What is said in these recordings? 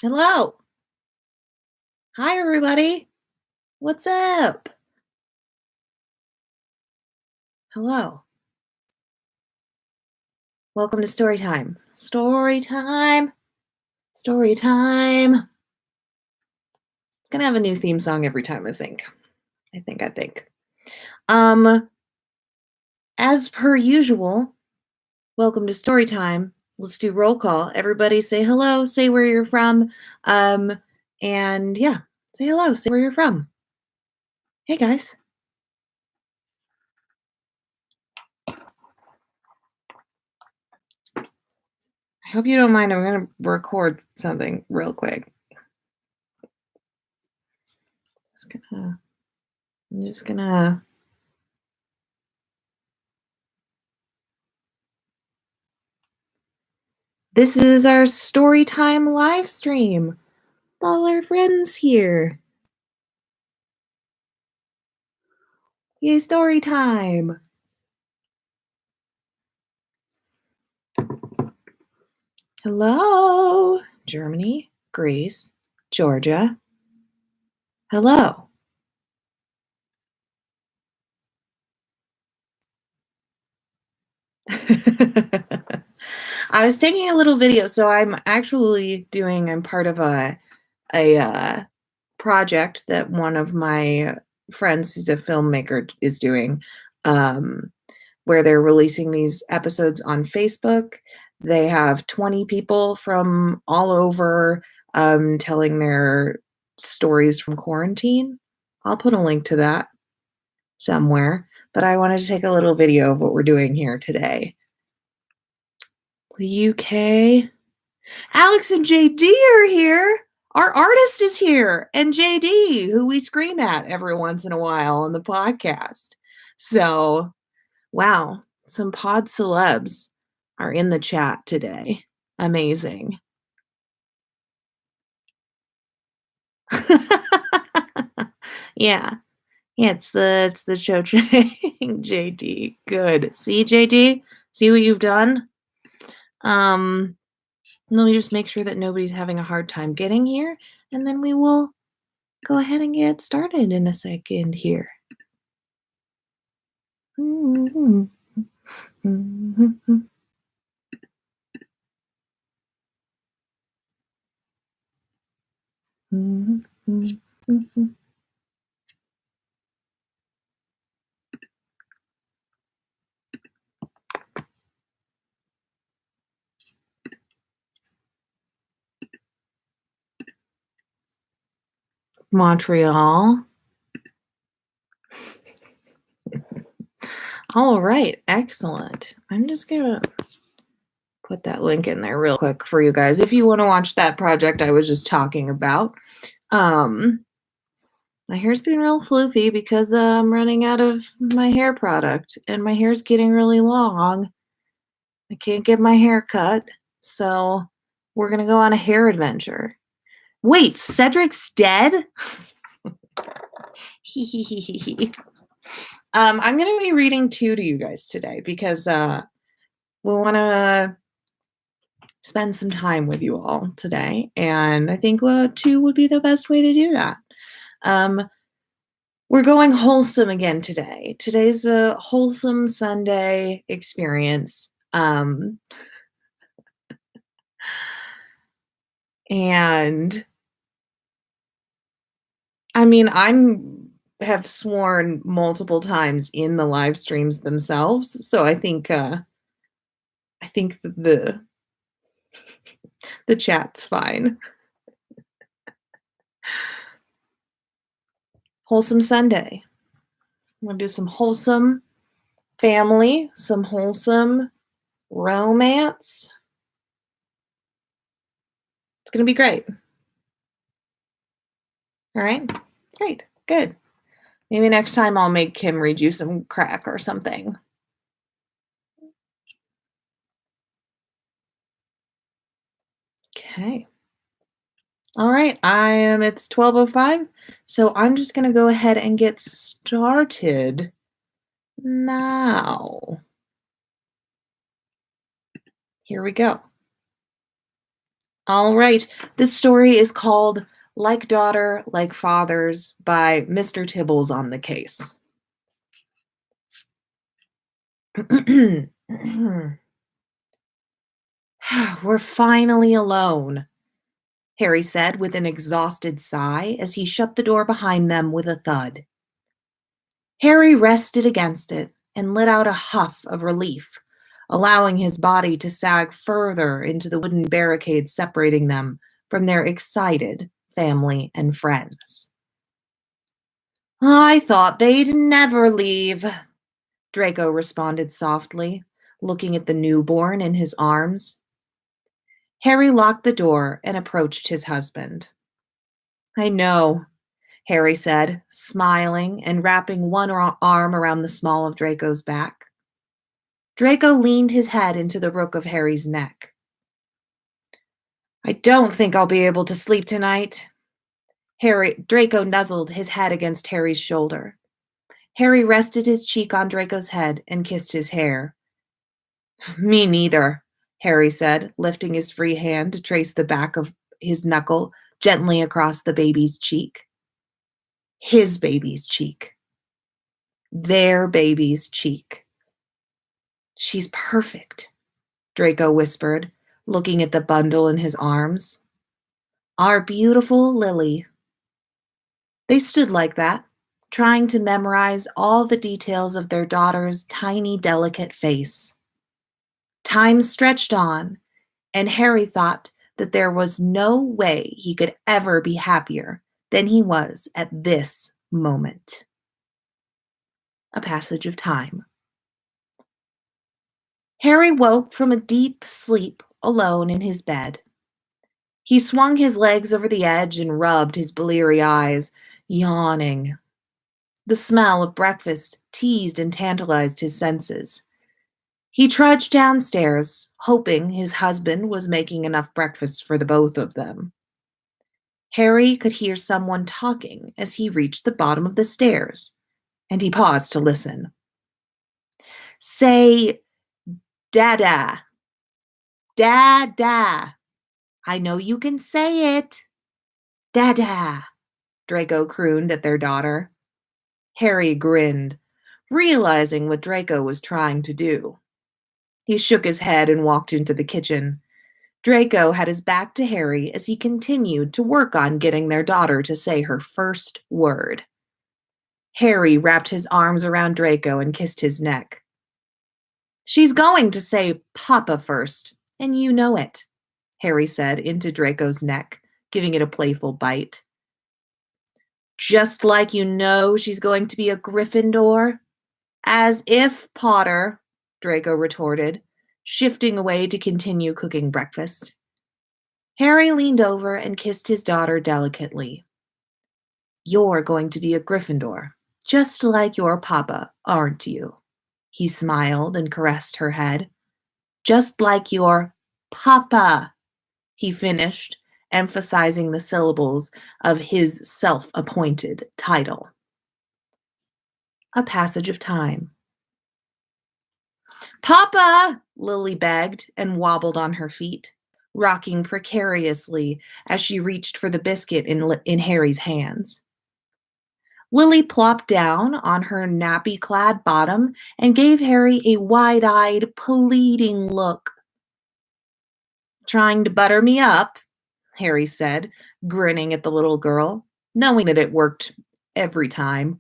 Hello. Hi, everybody. What's up? Hello. Welcome to story time. Story time. Story time. It's gonna have a new theme song every time, I think. I think. Um, as per usual, welcome to story time. Let's do roll call. Everybody say hello, say where you're from. And yeah, say hello, say where you're from. Hey guys. I hope you don't mind. I'm gonna record something real quick. I'm just gonna This is our story time live stream. All our friends here. Yay, story time. Hello, Germany, Greece, Georgia. Hello. I was taking a little video, so I'm part of a project that one of my friends who's a filmmaker is doing, where they're releasing these episodes on Facebook. They have 20 people from all over telling their stories from quarantine. I'll put a link to that somewhere, but I wanted to take a little video of what we're doing here today. The UK. Alex and JD are here. Our artist is here, and JD, who we scream at every once in a while on the podcast. So, wow, some pod celebs are in the chat today. Amazing. Yeah. Yeah, it's the show JD. Good. See, JD? See what you've done? Let me just make sure that nobody's having a hard time getting here, and then we will go ahead and get started in a second here. Montreal. All right, excellent. I'm just gonna put that link in there real quick for you guys if you want to watch that project I was just talking about. My hair's been real floofy because I'm running out of my hair product and my hair's getting really long. I can't get my hair cut, so we're gonna go on a hair adventure. Wait, Cedric's dead? I'm gonna be reading 2 to you guys today because we want to spend some time with you all today, and I think 2 would be the best way to do that. We're going wholesome again today. Today's a wholesome Sunday experience. And I mean, have sworn multiple times in the live streams themselves, so I think the chat's fine. Wholesome Sunday. I'm gonna do some wholesome family, some wholesome romance. It's gonna be great. All right, great, good. Maybe next time I'll make Kim read you some crack or something. Okay. All right, it's 12:05, so I'm just gonna go ahead and get started now. Here we go. All right. This story is called Like Daughter, Like Fathers by Mr. Tibbles on the Case. We're finally alone, Harry said with an exhausted sigh as he shut the door behind them with a thud. Harry rested against it and let out a huff of relief, allowing his body to sag further into the wooden barricade separating them from their excited family and friends. I thought they'd never leave, Draco responded softly, looking at the newborn in his arms. Harry locked the door and approached his husband. I know, Harry said, smiling and wrapping one arm around the small of Draco's back. Draco leaned his head into the rook of Harry's neck. I don't think I'll be able to sleep tonight. Draco nuzzled his head against Harry's shoulder. Harry rested his cheek on Draco's head and kissed his hair. Me neither, Harry said, lifting his free hand to trace the back of his knuckle gently across the baby's cheek. His baby's cheek. Their baby's cheek. She's perfect, Draco whispered, looking at the bundle in his arms. Our beautiful Lily. They stood like that, trying to memorize all the details of their daughter's tiny, delicate face. Time stretched on, and Harry thought that there was no way he could ever be happier than he was at this moment. A passage of time. Harry woke from a deep sleep alone in his bed. He swung his legs over the edge and rubbed his bleary eyes, yawning. The smell of breakfast teased and tantalized his senses. He trudged downstairs, hoping his husband was making enough breakfast for the both of them. Harry could hear someone talking as he reached the bottom of the stairs, and he paused to listen. Say, Dada. Dada. I know you can say it. Dada, Draco crooned at their daughter. Harry grinned, realizing what Draco was trying to do. He shook his head and walked into the kitchen. Draco had his back to Harry as he continued to work on getting their daughter to say her first word. Harry wrapped his arms around Draco and kissed his neck. She's going to say Papa first, and you know it, Harry said into Draco's neck, giving it a playful bite. Just like you know she's going to be a Gryffindor? As if, Potter, Draco retorted, shifting away to continue cooking breakfast. Harry leaned over and kissed his daughter delicately. You're going to be a Gryffindor, just like your papa, aren't you? He smiled and caressed her head. Just like your papa, he finished, emphasizing the syllables of his self-appointed title. A passage of time. Papa! Lily begged and wobbled on her feet, rocking precariously as she reached for the biscuit in Harry's hands. Lily plopped down on her nappy-clad bottom and gave Harry a wide-eyed, pleading look. Trying to butter me up, Harry said, grinning at the little girl, knowing that it worked every time.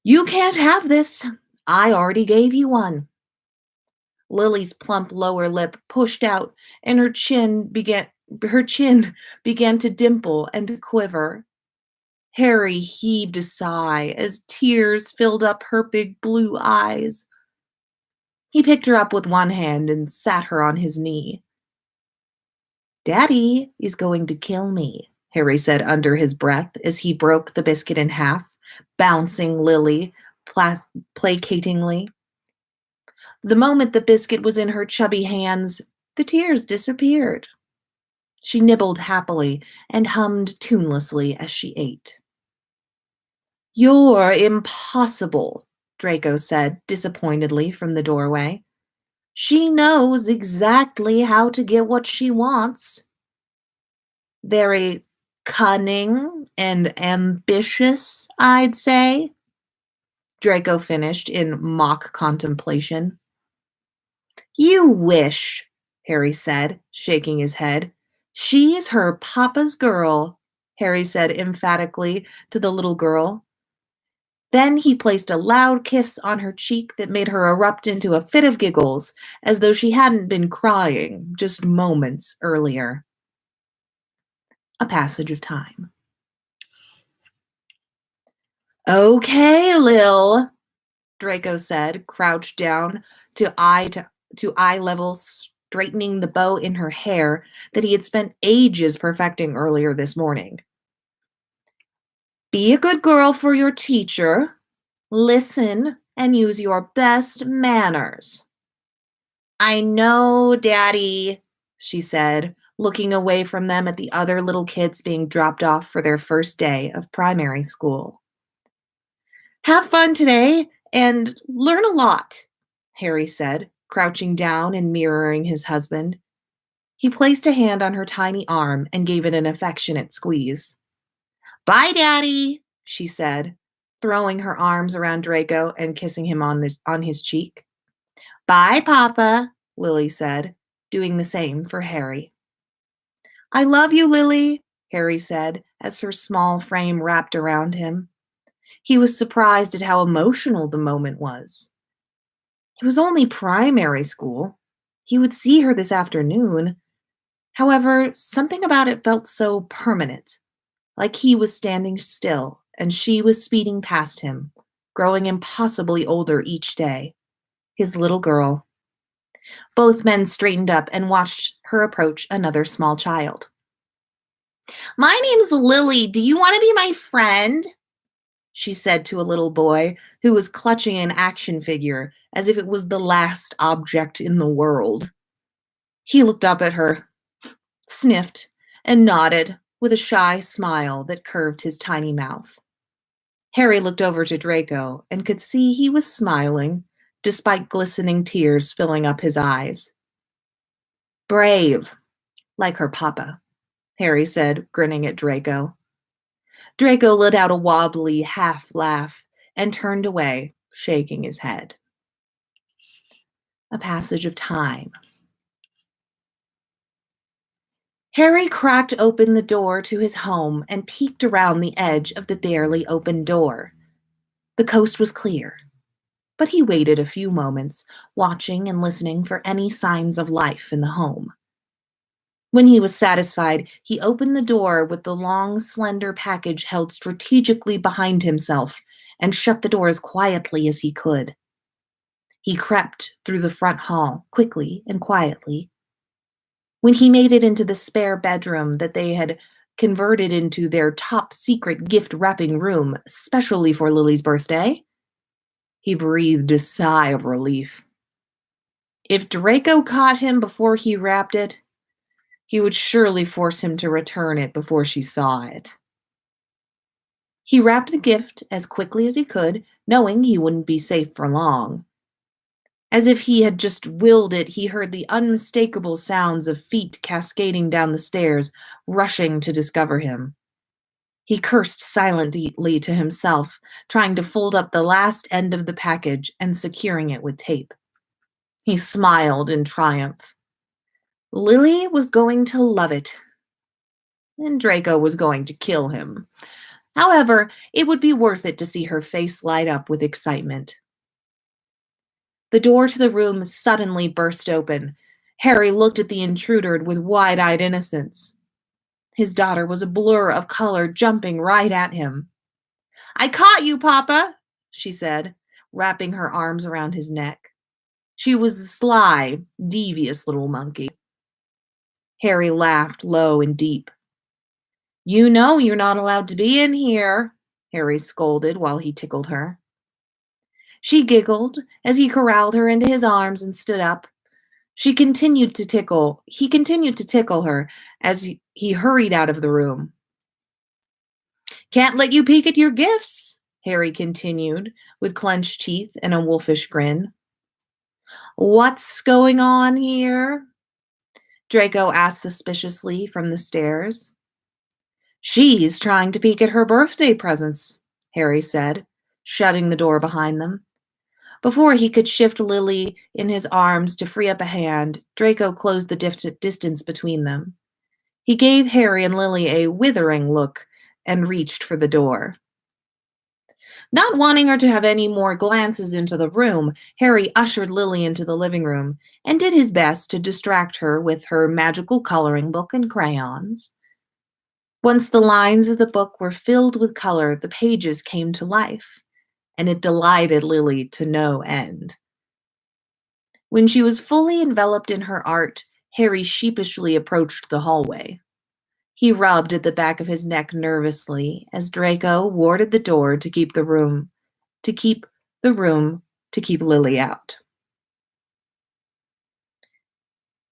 You can't have this. I already gave you one. Lily's plump lower lip pushed out, and her chin began to dimple and quiver. Harry heaved a sigh as tears filled up her big blue eyes. He picked her up with one hand and sat her on his knee. Daddy is going to kill me, Harry said under his breath as he broke the biscuit in half, bouncing Lily placatingly. The moment the biscuit was in her chubby hands, the tears disappeared. She nibbled happily and hummed tunelessly as she ate. You're impossible, Draco said disappointedly from the doorway. She knows exactly how to get what she wants. Very cunning and ambitious, I'd say, Draco finished in mock contemplation. You wish, Harry said, shaking his head. She's her papa's girl, Harry said emphatically to the little girl. Then he placed a loud kiss on her cheek that made her erupt into a fit of giggles, as though she hadn't been crying just moments earlier. A passage of time. Okay, Lil, Draco said, crouched down to eye level, straightening the bow in her hair that he had spent ages perfecting earlier this morning. Be a good girl for your teacher. Listen and use your best manners. I know, Daddy, she said, looking away from them at the other little kids being dropped off for their first day of primary school. Have fun today and learn a lot, Harry said, crouching down and mirroring his husband. He placed a hand on her tiny arm and gave it an affectionate squeeze. Bye, Daddy, she said, throwing her arms around Draco and kissing him on his cheek. Bye, Papa, Lily said, doing the same for Harry. I love you, Lily, Harry said, as her small frame wrapped around him. He was surprised at how emotional the moment was. It was only primary school. He would see her this afternoon. However, something about it felt so permanent, like he was standing still and she was speeding past him, growing impossibly older each day. His little girl. Both men straightened up and watched her approach another small child. My name's Lily. Do you want to be my friend? She said to a little boy who was clutching an action figure as if it was the last object in the world. He looked up at her, sniffed, and nodded with a shy smile that curved his tiny mouth. Harry looked over to Draco and could see he was smiling, despite glistening tears filling up his eyes. Brave, like her papa, Harry said, grinning at Draco. Draco let out a wobbly half laugh and turned away, shaking his head. A passage of time. Harry cracked open the door to his home and peeked around the edge of the barely open door. The coast was clear, but he waited a few moments, watching and listening for any signs of life in the home. When he was satisfied, he opened the door with the long, slender package held strategically behind himself and shut the door as quietly as he could. He crept through the front hall, quickly and quietly. When he made it into the spare bedroom that they had converted into their top secret gift wrapping room, specially for Lily's birthday, he breathed a sigh of relief. If Draco caught him before he wrapped it, he would surely force him to return it before she saw it. He wrapped the gift as quickly as he could, knowing he wouldn't be safe for long. As if he had just willed it, he heard the unmistakable sounds of feet cascading down the stairs, rushing to discover him. He cursed silently to himself, trying to fold up the last end of the package and securing it with tape. He smiled in triumph. Lily was going to love it, and Draco was going to kill him. However, it would be worth it to see her face light up with excitement. The door to the room suddenly burst open. Harry looked at the intruder with wide-eyed innocence. His daughter was a blur of color jumping right at him. I caught you, Papa, she said, wrapping her arms around his neck. She was a sly, devious little monkey. Harry laughed low and deep. You know you're not allowed to be in here, Harry scolded while he tickled her. She giggled as he corralled her into his arms and stood up. He continued to tickle her as he hurried out of the room. Can't let you peek at your gifts, Harry continued, with clenched teeth and a wolfish grin. "What's going on here?" Draco asked suspiciously from the stairs. "She's trying to peek at her birthday presents," Harry said, shutting the door behind them. Before he could shift Lily in his arms to free up a hand, Draco closed the distance between them. He gave Harry and Lily a withering look and reached for the door. Not wanting her to have any more glances into the room, Harry ushered Lily into the living room and did his best to distract her with her magical coloring book and crayons. Once the lines of the book were filled with color, the pages came to life, and it delighted Lily to no end. When she was fully enveloped in her art, Harry sheepishly approached the hallway. He rubbed at the back of his neck nervously as Draco warded the door to keep Lily out.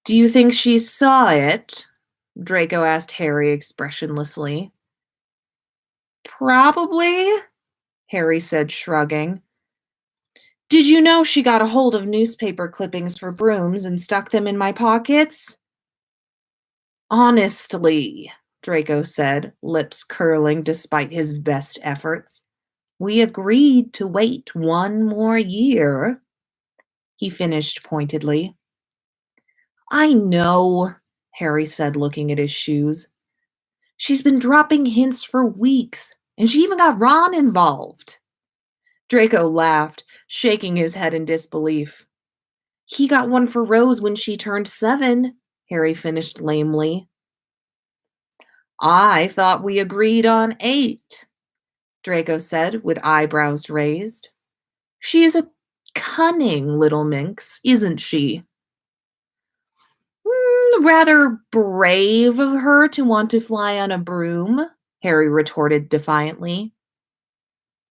"Do you think she saw it?" Draco asked Harry expressionlessly. "Probably," Harry said, shrugging. "Did you know she got a hold of newspaper clippings for brooms and stuck them in my pockets?" "Honestly," Draco said, lips curling despite his best efforts, "we agreed to wait one more year," he finished pointedly. "I know," Harry said, looking at his shoes. "She's been dropping hints for weeks, and she even got Ron involved." Draco laughed, shaking his head in disbelief. "He got one for Rose when she turned 7, Harry finished lamely. "I thought we agreed on 8, Draco said, with eyebrows raised. "She is a cunning little minx, isn't she?" Rather brave of her to want to fly on a broom," Harry retorted defiantly.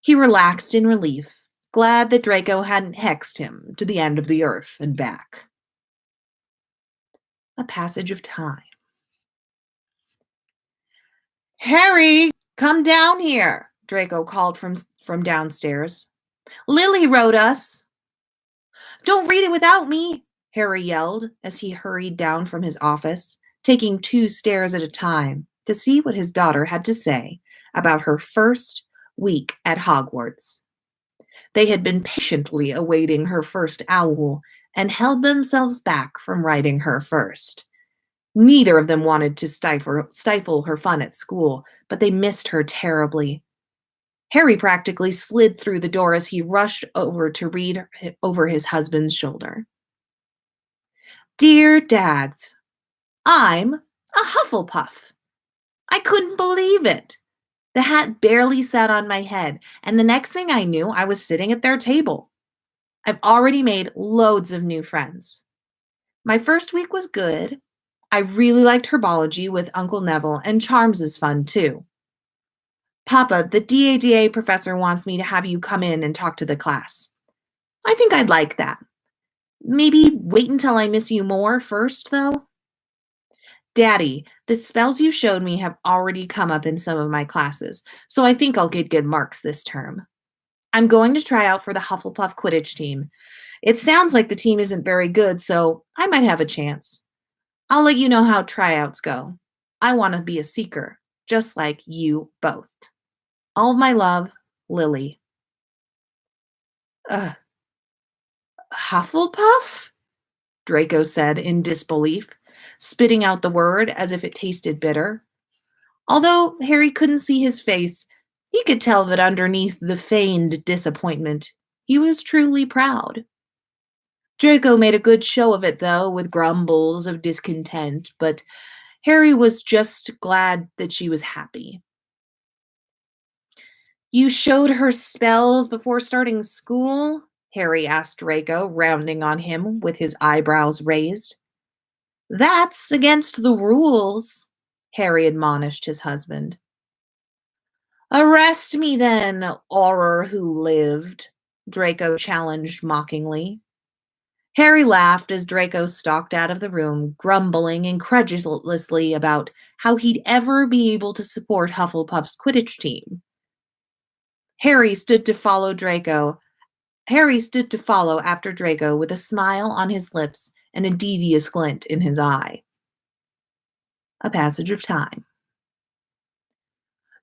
He relaxed in relief, glad that Draco hadn't hexed him to the end of the earth and back. A passage of time. "Harry, come down here," Draco called from downstairs. "Lily wrote us." "Don't read it without me," Harry yelled as he hurried down from his office, taking 2 stairs at a time to see what his daughter had to say about her first week at Hogwarts. They had been patiently awaiting her first owl and held themselves back from writing her first. Neither of them wanted to stifle her fun at school, but they missed her terribly. Harry practically slid through the door as he rushed over to read over his husband's shoulder. "Dear Dads, I'm a Hufflepuff." I couldn't believe it. The hat barely sat on my head, and the next thing I knew, I was sitting at their table. I've already made loads of new friends. My first week was good. I really liked herbology with Uncle Neville, and charms is fun too. Papa, the DADA professor wants me to have you come in and talk to the class. I think I'd like that. Maybe wait until I miss you more first, though? Daddy, the spells you showed me have already come up in some of my classes, so I think I'll get good marks this term. I'm going to try out for the Hufflepuff Quidditch team. It sounds like the team isn't very good, so I might have a chance. I'll let you know how tryouts go. I want to be a seeker, just like you both. All of my love, Lily. Ugh. Hufflepuff? Draco said in disbelief, spitting out the word as if it tasted bitter. Although Harry couldn't see his face, he could tell that underneath the feigned disappointment, he was truly proud. Draco made a good show of it, though, with grumbles of discontent, but Harry was just glad that she was happy. "You showed her spells before starting school?" Harry asked Draco, rounding on him with his eyebrows raised. "That's against the rules," Harry admonished his husband. "Arrest me then, Auror who lived," Draco challenged mockingly. Harry laughed as Draco stalked out of the room, grumbling incredulously about how he'd ever be able to support Hufflepuff's Quidditch team. Harry stood to follow Draco Harry stood to follow after Draco with a smile on his lips and a devious glint in his eye. A passage of time.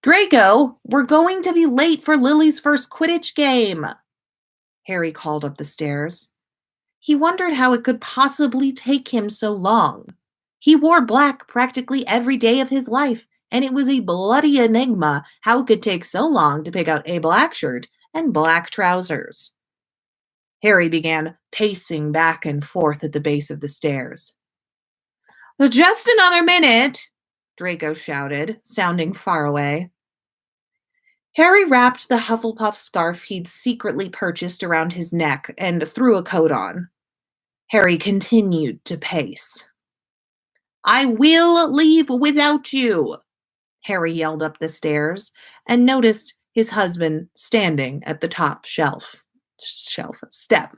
Draco, we're going to be late for Lily's first Quidditch game, Harry called up the stairs. He wondered how it could possibly take him so long. He wore black practically every day of his life, and it was a bloody enigma how it could take so long to pick out a black shirt and black trousers. Harry began pacing back and forth at the base of the stairs. Just another minute, Draco shouted, sounding far away. Harry wrapped the Hufflepuff scarf he'd secretly purchased around his neck and threw a coat on. Harry continued to pace. I will leave without you, Harry yelled up the stairs and noticed his husband standing at the top step.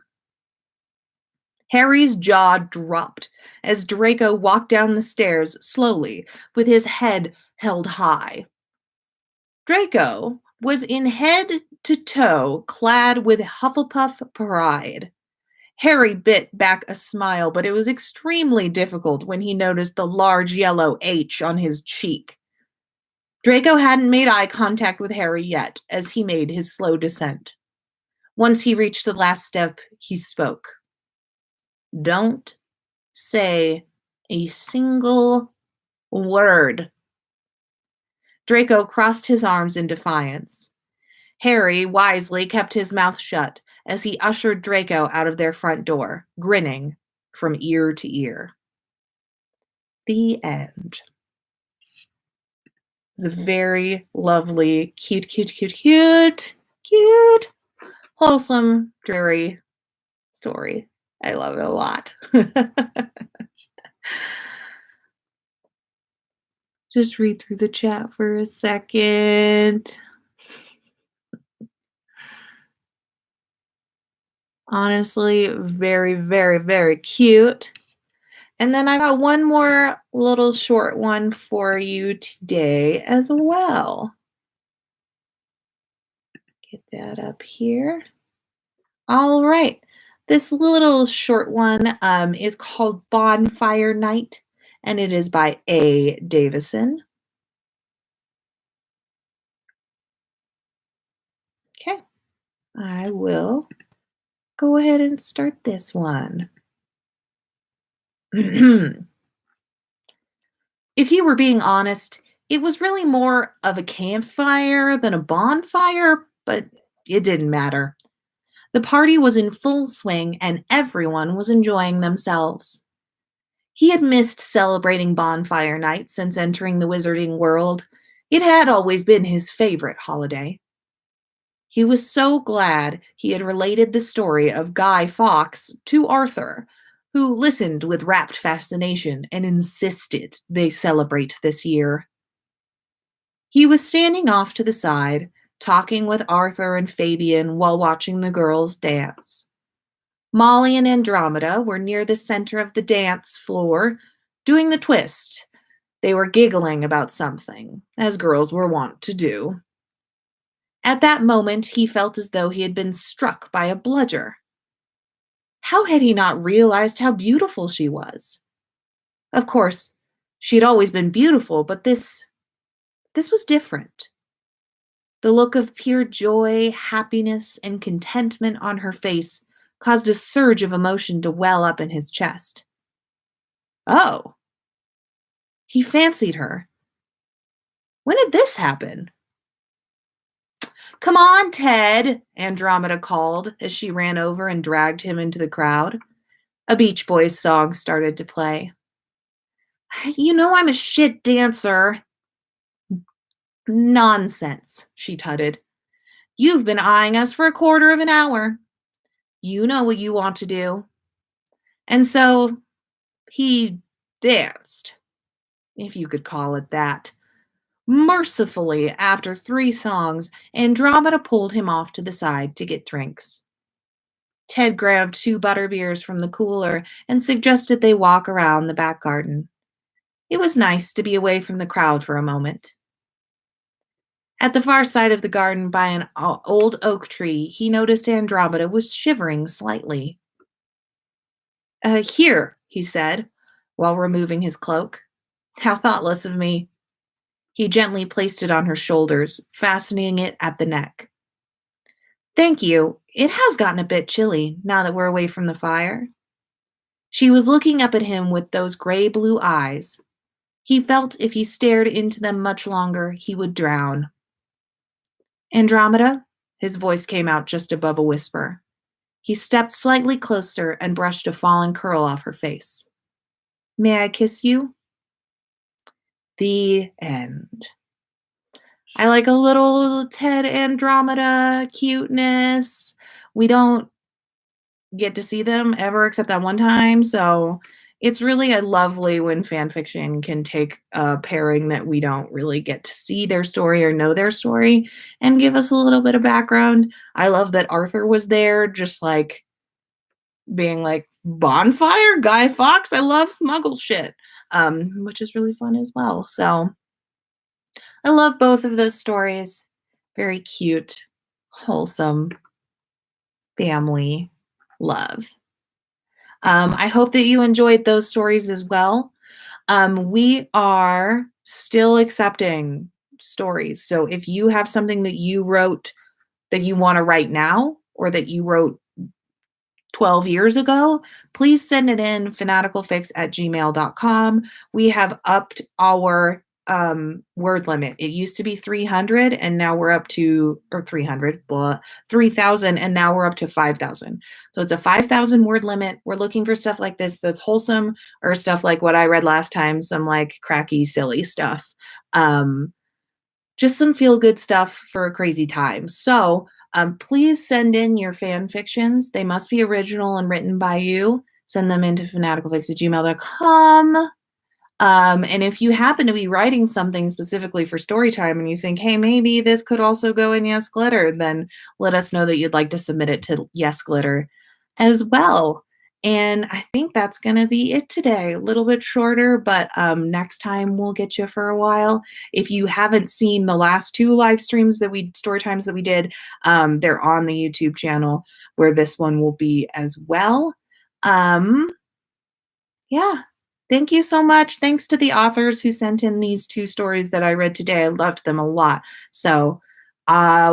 Harry's jaw dropped as Draco walked down the stairs slowly with his head held high. Draco was in head-to-toe clad with Hufflepuff pride. Harry bit back a smile, but it was extremely difficult when he noticed the large yellow H on his cheek. Draco hadn't made eye contact with Harry yet as he made his slow descent. Once he reached the last step, he spoke. Don't say a single word. Draco crossed his arms in defiance. Harry wisely kept his mouth shut as he ushered Draco out of their front door, grinning from ear to ear. The end. It's a very lovely, cute, wholesome, dreary story. I love it a lot. Just read through the chat for a second. Honestly, very, very, very cute. And then I got one more little short one for you today as well. Get that up here. All right. This little short one is called Bonfire Night, and it is by A. Davison. Okay. I will go ahead and start this one. If you were being honest, it was really more of a campfire than a bonfire, but it didn't matter. The party was in full swing and everyone was enjoying themselves. He had missed celebrating bonfire night since entering the wizarding world. It had always been his favorite holiday. He was so glad he had related the story of Guy Fawkes to Arthur, who listened with rapt fascination and insisted they celebrate this year. He was standing off to the side, talking with Arthur and Fabian while watching the girls dance. Molly and Andromeda were near the center of the dance floor, doing the twist. They were giggling about something, as girls were wont to do. At that moment, he felt as though he had been struck by a bludger. How had he not realized how beautiful she was? Of course, she had always been beautiful, but this was different. The look of pure joy, happiness, and contentment on her face caused a surge of emotion to well up in his chest. Oh. He fancied her. When did this happen? Come on, Ted, Andromeda called as she ran over and dragged him into the crowd. A Beach Boys song started to play. You know I'm a shit dancer. Nonsense, she tutted. You've been eyeing us for a quarter of an hour. You know what you want to do. And so he danced, if you could call it that. Mercifully, after 3 songs, Andromeda pulled him off to the side to get drinks. Ted grabbed 2 butterbeers from the cooler and suggested they walk around the back garden. It was nice to be away from the crowd for a moment. At the far side of the garden by an old oak tree, he noticed Andromeda was shivering slightly. Here, he said, while removing his cloak. How thoughtless of me. He gently placed it on her shoulders, fastening it at the neck. Thank you. It has gotten a bit chilly now that we're away from the fire. She was looking up at him with those gray blue eyes. He felt if he stared into them much longer, he would drown. Andromeda? His voice came out just above a whisper. He stepped slightly closer and brushed a fallen curl off her face. May I kiss you? The end. I like a little Ted Andromeda cuteness. We don't get to see them ever except that one time, so it's really a lovely when fan fiction can take a pairing that we don't really get to see their story or know their story and give us a little bit of background. I love that Arthur was there, just like being like, Bonfire, Guy Fawkes, I love Muggle shit, which is really fun as well. So I love both of those stories. Very cute, wholesome family love. I hope that you enjoyed those stories as well. We are still accepting stories. So if you have something that you wrote that you want to write now or that you wrote 12 years ago, please send it in fanaticalfics@gmail.com. We have upped our word limit. It used to be 300 and now we're up to, or 300, blah, 3,000 and now we're up to 5,000. So it's a 5,000 word limit. We're looking for stuff like this that's wholesome or stuff like what I read last time, some like cracky, silly stuff. Just some feel good stuff for a crazy time. So please send in your fan fictions. They must be original and written by you. Send them into fanaticalfics@gmail.com. And if you happen to be writing something specifically for Storytime and you think, hey, maybe this could also go in Yes Glitter, then let us know that you'd like to submit it to Yes Glitter as well. And I think that's going to be it today. A little bit shorter, but next time we'll get you for a while. If you haven't seen the last two live streams that story times that we did, they're on the YouTube channel where this one will be as well. Yeah. Thank you so much. Thanks to the authors who sent in these two stories that I read today. I loved them a lot. So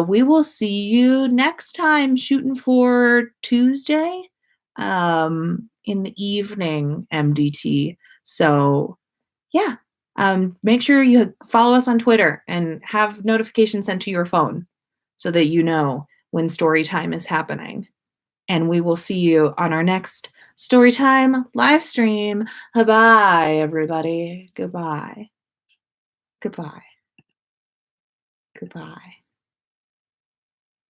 we will see you next time, shooting for Tuesday in the evening MDT. So yeah, make sure you follow us on Twitter and have notifications sent to your phone so that you know when story time is happening. And we will see you on our next Storytime live stream. Bye, everybody. Goodbye. Goodbye. Goodbye.